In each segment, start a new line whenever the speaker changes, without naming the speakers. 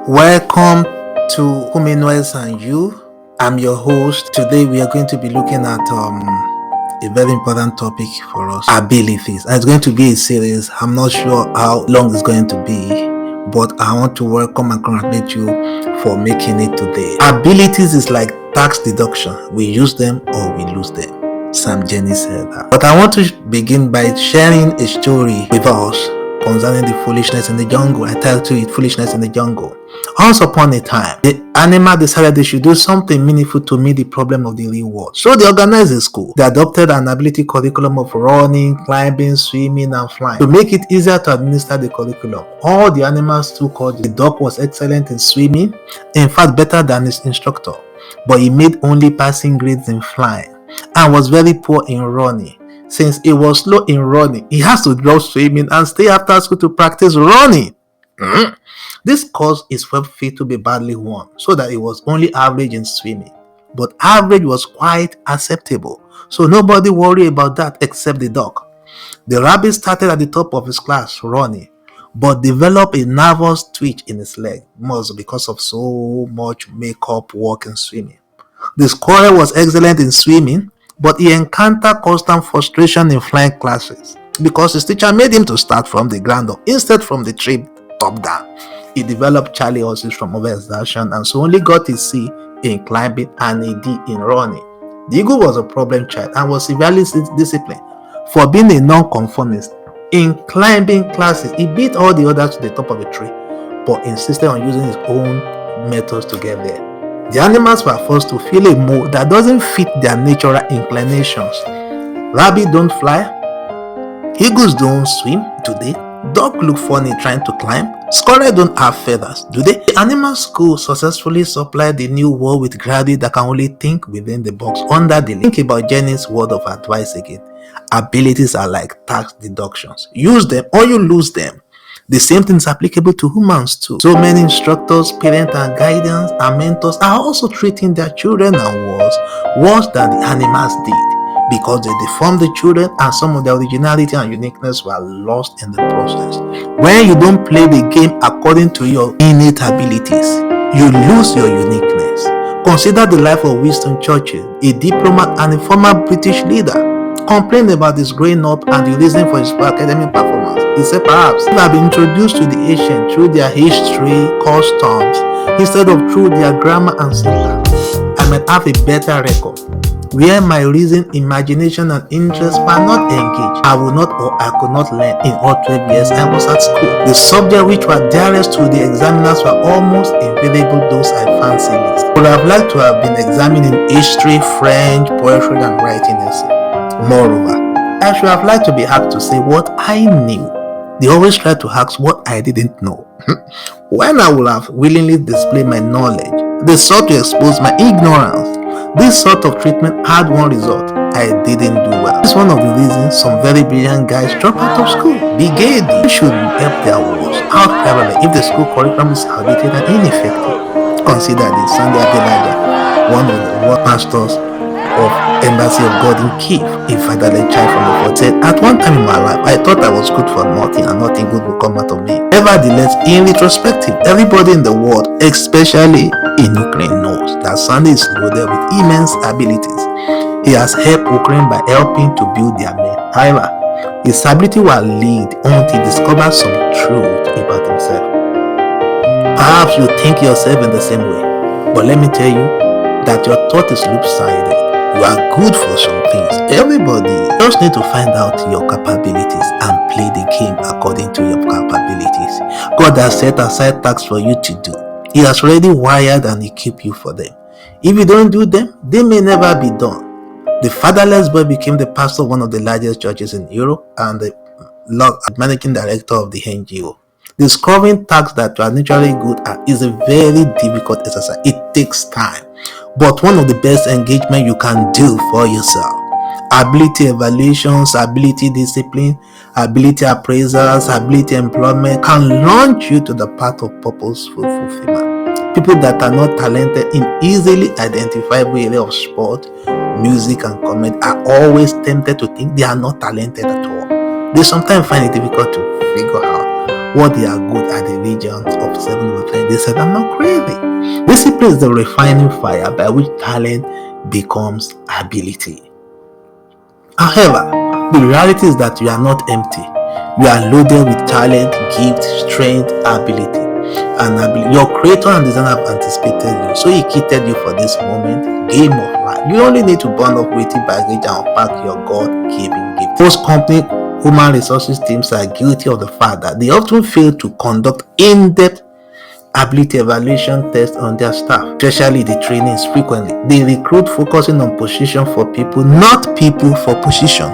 Welcome to Humanoids and You. I'm your host. Today we are going to be looking at a very important topic for us, abilities. And it's going to be a series. I'm not sure how long it's going to be, but I want to welcome and congratulate you for making it today. Abilities is like tax deduction. We use them or we lose them. Sam Jenny said that. But I want to begin by sharing a story with us concerning the foolishness in the jungle. I titled it Foolishness in the Jungle. Once upon a time, the animal decided they should do something meaningful to meet the problem of the real world. So they organized a school. They adopted an ability curriculum of running, climbing, swimming, and flying. To make it easier to administer the curriculum, all the animals took course. The dog was excellent in swimming, in fact better than his instructor, but he made only passing grades in flying and was very poor in running. Since he was slow in running, he has to drop swimming and stay after school to practice running. This caused his web feet to be badly worn, so that he was only average in swimming. But average was quite acceptable, so nobody worried about that except the dog. The rabbit started at the top of his class running, but developed a nervous twitch in his leg, most because of so much makeup work in swimming. The squirrel was excellent in swimming, but he encountered constant frustration in flying classes because his teacher made him to start from the ground up instead from the tree top down. He developed Charlie horses from overexertion and so only got his C in climbing and a D in running. The eagle was a problem child and was severely disciplined for being a non-conformist. In climbing classes, he beat all the others to the top of the tree, but insisted on using his own methods to get there. The animals were forced to feel a mold that doesn't fit their natural inclinations. Rabbits don't fly, eagles don't swim, do they? Dog look funny trying to climb. Squirrel don't have feathers, do they? The animal school successfully supplied the new world with graduates that can only think within the box under the link. Think about Jenny's word of advice again. Abilities are like tax deductions. Use them or you lose them. The same thing is applicable to humans too. So many instructors, parents and guidance and mentors are also treating their children and worse than the animals did, because they deformed the children and some of their originality and uniqueness were lost in the process. When you don't play the game according to your innate abilities, you lose your uniqueness. Consider the life of Winston Churchill, a diplomat and a former British leader. Complained about his growing up and the reason for his poor academic performance. He said, perhaps if I had been introduced to the ancient through their history, customs, instead of through their grammar and syntax, I might have a better record. Where my reason, imagination, and interest were not engaged, I would not or I could not learn in all 12 years I was at school. The subjects which were dearest to the examiners were almost invariable those I fancy least. I would have liked to have been examined in history, French, poetry, and writing essay. Moreover, I should have liked to be asked to say what I knew. They always try to ask what I didn't know. When I would have willingly displayed my knowledge, they sought to expose my ignorance. This sort of treatment had one result: I didn't do well. This is one of the reasons some very brilliant guys drop out of school. Be gay, you should help their woes out parallel if the school curriculum is outdated and ineffective. Consider the Sunday Adelaja, one of the world pastors of Embassy of God in Kiev, a fatherless child from the fort, said, at one time in my life, I thought I was good for nothing and nothing good would come out of me. Nevertheless, in retrospective, everybody in the world, especially in Ukraine, knows that Sunday is loaded with immense abilities. He has helped Ukraine by helping to build their men. However, his ability will lead until he discovers some truth about himself. Perhaps you think yourself in the same way, but let me tell you that your thought is loop-sided. You are good for some things. Everybody just need to find out your capabilities and play the game according to your capabilities. God has set aside tasks for you to do. He has already wired and equipped you for them. If you don't do them, they may never be done. The fatherless boy became the pastor of one of the largest churches in Europe and the managing director of the NGO. Discovering tasks that are naturally good is a very difficult exercise. It takes time, but one of the best engagement you can do for yourself. Ability evaluations, ability discipline, ability appraisals, ability employment can launch you to the path of purposeful fulfillment. People that are not talented in easily identifiable area of sport, music, and comedy are always tempted to think they are not talented at all. They sometimes find it difficult to figure out what they are good at the regions of 7 over 3. They said, I'm not crazy. Discipline is the refining fire by which talent becomes ability. However, the reality is that you are not empty. You are loaded with talent, gift, strength, ability. And your creator and designer have anticipated you. So he kitted you for this moment, game of life. You only need to burn off weighty baggage and unpack your God-given gift. Most company human resources teams are guilty of the fact that they often fail to conduct in-depth ability evaluation tests on their staff, especially the trainings. Frequently they recruit focusing on position for people, not people for position.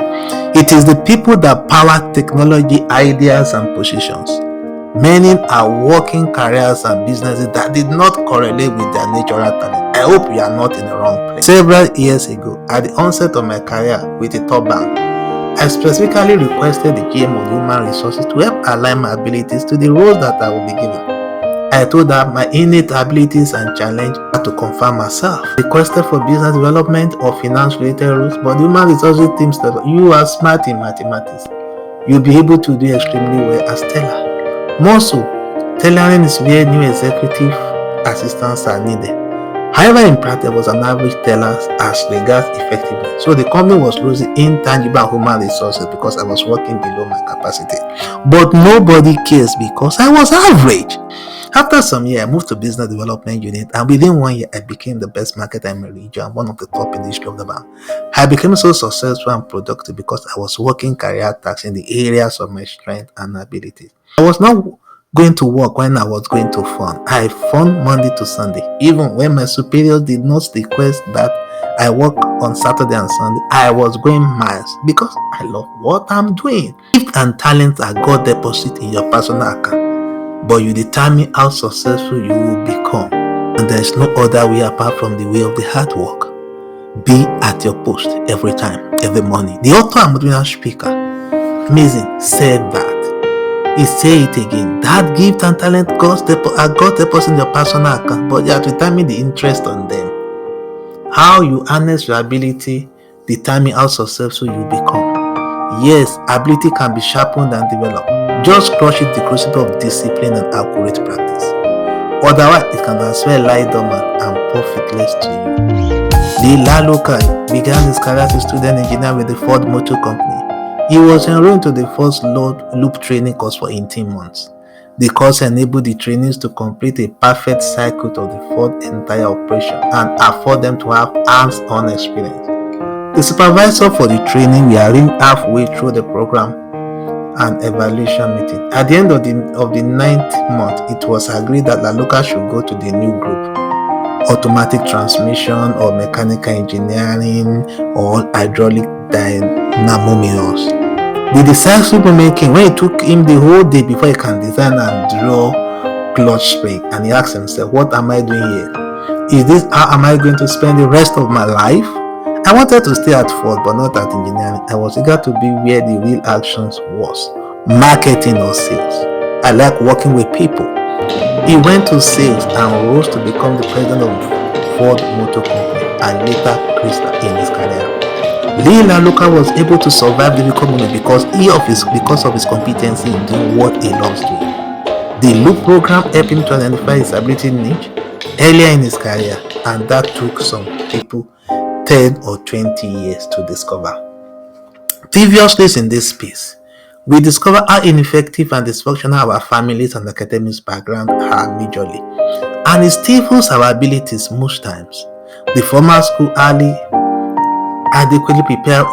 It is the people that power technology, ideas, and positions. Many are working careers and businesses that did not correlate with their natural talent. I hope you are not in the wrong place. Several years ago, at the onset of my career with a top bank, I specifically requested the GM of Human Resources to help align my abilities to the roles that I will be given. I told her my innate abilities and challenge her to confirm myself. Requested for business development or finance related roles, but the Human Resources team said, you are smart in mathematics. You'll be able to do extremely well as teller. More so, tailoring is where new executive assistants are needed. However, in practice, I was an average teller as regards effectiveness. So the company was losing intangible human resources because I was working below my capacity. But nobody cares because I was average. After some years, I moved to business development unit, and within 1 year, I became the best marketer in my region and one of the top in the history of the bank. I became so successful and productive because I was working career tasks in the areas of my strength and abilities. I was not going to work when I was going to fun. I fun Monday to Sunday. Even when my superiors did not request that I work on Saturday and Sunday, I was going miles because I love what I'm doing. Gift and talents are God deposit in your personal account, but you determine how successful you will become. And there is no other way apart from the way of the hard work. Be at your post every time, every morning. The author and motivational speaker, amazing, said that. He say it again. That gift and talent are God deposit in your personal account, but you have to determine the interest on them. How you harness your ability determine how successful you become. Yes, ability can be sharpened and developed. Just crush it the crucible of discipline and accurate practice. Otherwise, it can as well lie dormant and profitless to you. Lee Lalukai began his career as a student engineer with the Ford Motor Company. He was enrolled into the first loop training course for 18 months. The course enabled the trainees to complete a perfect cycle of the Ford entire operation and afford them to have hands-on experience. The supervisor for the training were in halfway through the program and evaluation meeting. At the end of the 9th month, it was agreed that Laluka should go to the new group, automatic transmission or mechanical engineering or hydraulic dynamometers. The decisive making when it took him the whole day before he can design and draw clutch spring, and he asked himself, what am I doing here? Is this how am I going to spend the rest of my life? I wanted to stay at Ford but not at engineering. I was eager to be where the real actions was, marketing or sales. I like working with people. He went to sales and rose to become the president of Ford Motor Company and later Chrysler in his career. Lee Laluka was able to survive the difficult moment because of his competency in doing what he loves doing. The Loop program helped him to identify his ability niche earlier in his career, and that took some people 10 or 20 years to discover. Previously in this space, we discover how ineffective and dysfunctional our families and academics background are majorly, and it stifles our abilities most times. The formal school early adequately prepare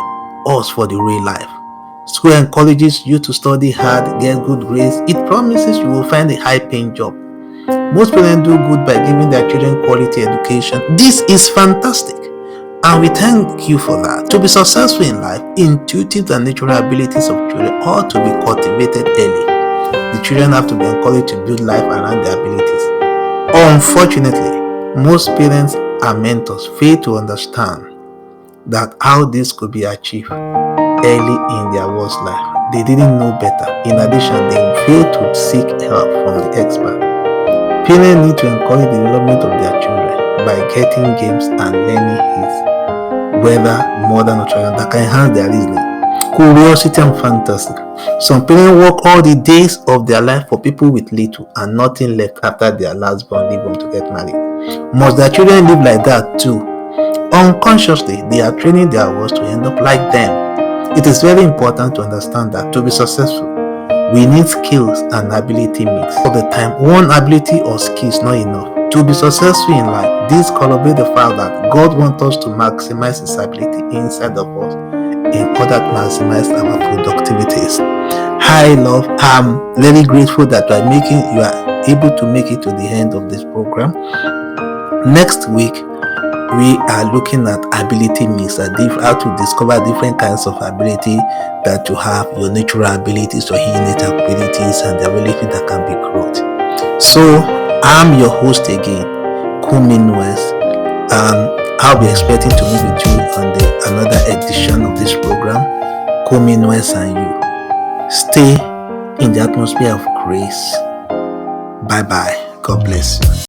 us for the real life. School encourages you to study hard, get good grades. It promises you will find a high-paying job. Most parents do good by giving their children quality education. This is fantastic, and we thank you for that. To be successful in life, intuitive and natural abilities of children ought to be cultivated early. The children have to be encouraged to build life around their abilities. Unfortunately, most parents and mentors fail to understand that how this could be achieved early in their world's life. They didn't know better. In addition, they failed to seek help from the expert. Parents need to encourage the development of their children by getting games and learning aids, whether modern or traditional, that can enhance their reasoning, curiosity, and fantasy. Some parents work all the days of their life for people with little and nothing left after their last born leave home to get married. Must their children live like that too? Unconsciously, they are training their words to end up like them. It is very important to understand that to be successful, we need skills and ability mix. All the time, one ability or skill is not enough. To be successful in life, this corroborate the fact that God wants us to maximize His ability inside of us in order to maximize our productivities. Hi, love. I'm very grateful that you are able to make it to the end of this program. Next week, we are looking at ability mix, how to discover different kinds of ability that you have, your natural abilities, your innate abilities, and the ability that can be growth. So I'm your host again, Kumin West. I'll be expecting to meet with you on another edition of this program, Kumin West and you. Stay in the atmosphere of grace. Bye bye. God bless you.